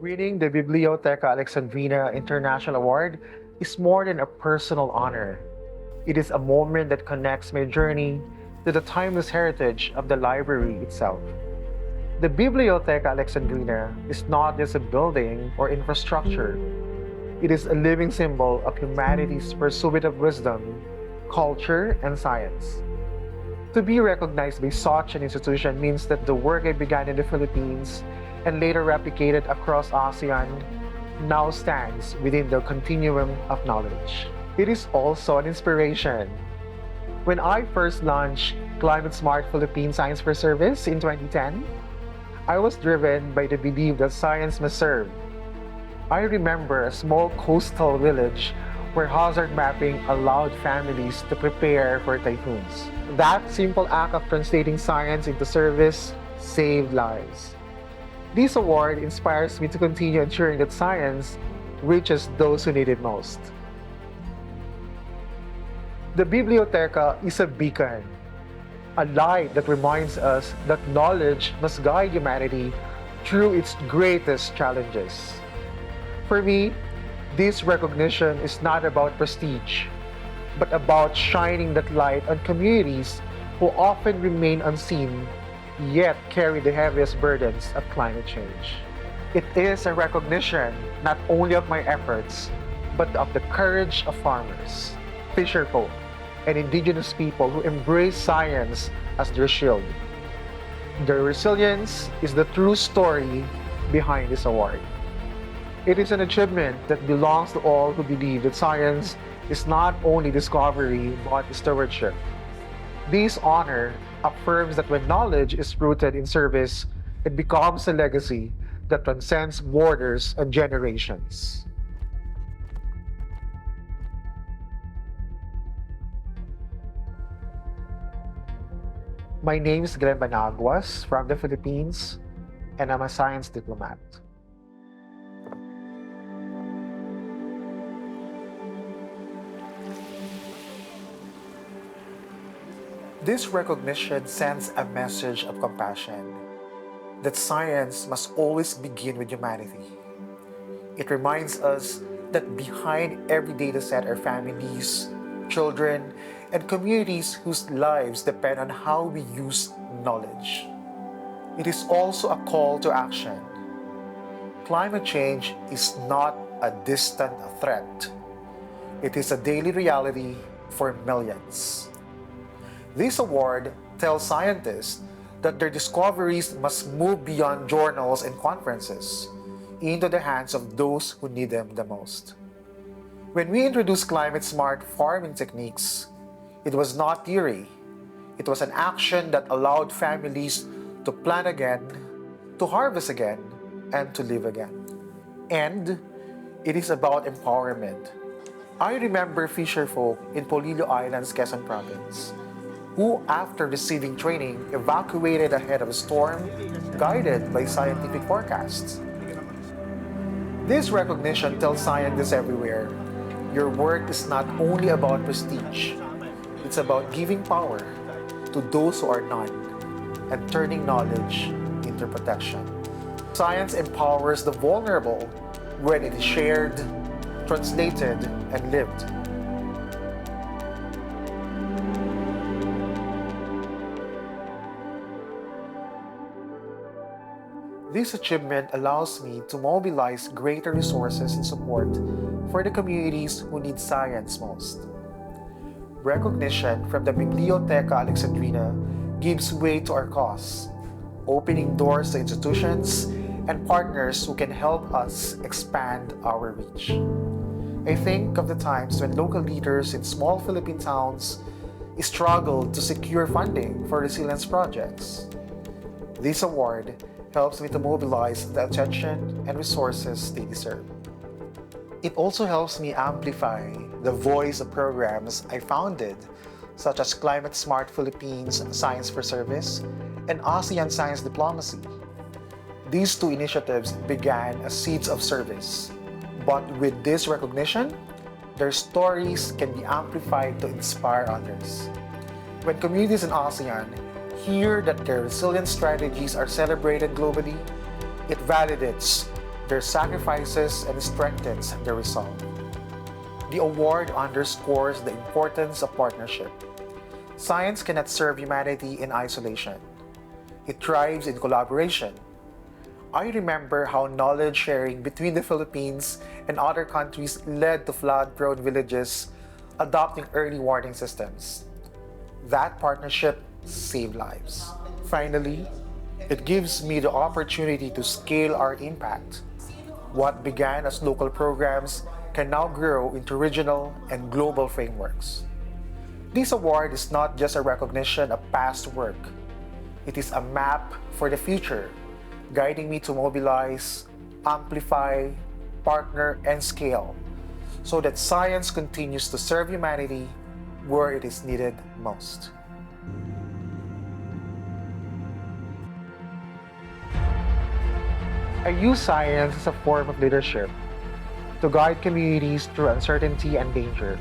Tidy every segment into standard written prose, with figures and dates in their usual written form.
Winning the Bibliotheca Alexandrina International Award is more than a personal honor. It is a moment that connects my journey to the timeless heritage of the library itself. The Bibliotheca Alexandrina is not just a building or infrastructure, it is a living symbol of humanity's pursuit of wisdom, culture, and science. To be recognized by such an institution means that the work I began in the Philippines and later replicated across ASEAN now stands within the continuum of knowledge. It is also an inspiration. When I first launched Climate Smart Philippine Science for Service in 2010, I was driven by the belief that science must serve. I remember a small coastal village where hazard mapping allowed families to prepare for typhoons. That simple act of translating science into service saved lives. This award inspires me to continue ensuring that science reaches those who need it most. The Bibliotheca is a beacon, a light that reminds us that knowledge must guide humanity through its greatest challenges. For me, this recognition is not about prestige, but about shining that light on communities who often remain unseen, yet carry the heaviest burdens of climate change. It is a recognition not only of my efforts, but of the courage of farmers, fisherfolk, and indigenous people who embrace science as their shield. Their resilience is the true story behind this award. It is an achievement that belongs to all who believe that science is not only discovery but stewardship. This honor affirms that when knowledge is rooted in service, it becomes a legacy that transcends borders and generations. My name is Glenn Banaguas from the Philippines, and I'm a science diplomat. This recognition sends a message of compassion that science must always begin with humanity. It reminds us that behind every dataset are families, children, and communities whose lives depend on how we use knowledge. It is also a call to action. Climate change is not a distant threat. It is a daily reality for millions. This award tells scientists that their discoveries must move beyond journals and conferences into the hands of those who need them the most. When we introduced climate-smart farming techniques, it was not theory. It was an action that allowed families to plant again, to harvest again, and to live again. And it is about empowerment. I remember fisherfolk in Polillo Islands, Quezon Province, who, after receiving training, evacuated ahead of a storm, guided by scientific forecasts. This recognition tells scientists everywhere, your work is not only about prestige, it's about giving power to those who are none and turning knowledge into protection. Science empowers the vulnerable when it is shared, translated, and lived. This achievement allows me to mobilize greater resources and support for the communities who need science most. Recognition from the Bibliotheca Alexandrina gives way to our cause, opening doors to institutions and partners who can help us expand our reach. I think of the times when local leaders in small Philippine towns struggled to secure funding for resilience projects. This award helps me to mobilize the attention and resources they deserve. It also helps me amplify the voice of programs I founded, such as Climate Smart Philippines Science for Service and ASEAN Science Diplomacy. These two initiatives began as seeds of service, but with this recognition, their stories can be amplified to inspire others. When communities in ASEAN hear that their resilience strategies are celebrated globally, it validates their sacrifices and strengthens their resolve. The award underscores the importance of partnership. Science cannot serve humanity in isolation. It thrives in collaboration. I remember how knowledge sharing between the Philippines and other countries led to flood-prone villages adopting early warning systems. That partnership saved lives. Finally, it gives me the opportunity to scale our impact. What began as local programs can now grow into regional and global frameworks. This award is not just a recognition of past work. It is a map for the future, guiding me to mobilize, amplify, partner, and scale so that science continues to serve humanity where it is needed most. I use science as a form of leadership to guide communities through uncertainty and danger.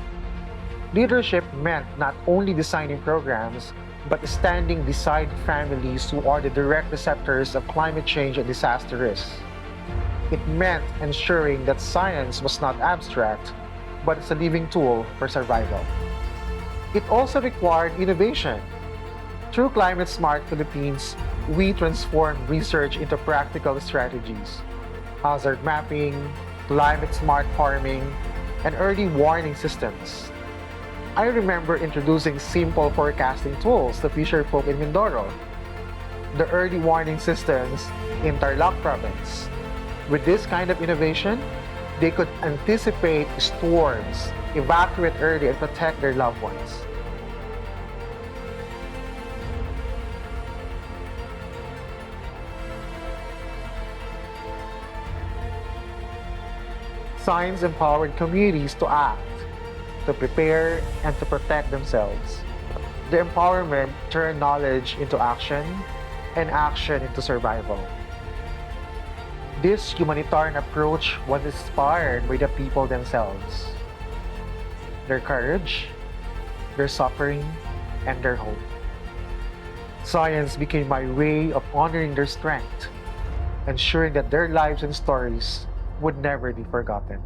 Leadership meant not only designing programs, but standing beside families who are the direct receptors of climate change and disaster risks. It meant ensuring that science was not abstract, but it's a living tool for survival. It also required innovation. Through Climate Smart Philippines, we transformed research into practical strategies. Hazard mapping, climate smart farming, and early warning systems. I remember introducing simple forecasting tools to fisherfolk in Mindoro, the early warning systems in Tarlac province. With this kind of innovation, they could anticipate storms, evacuate early, and protect their loved ones. Science empowered communities to act, to prepare, and to protect themselves. The empowerment turned knowledge into action, and action into survival. This humanitarian approach was inspired by the people themselves. Their courage, their suffering, and their hope. Science became my way of honoring their strength, ensuring that their lives and stories would never be forgotten.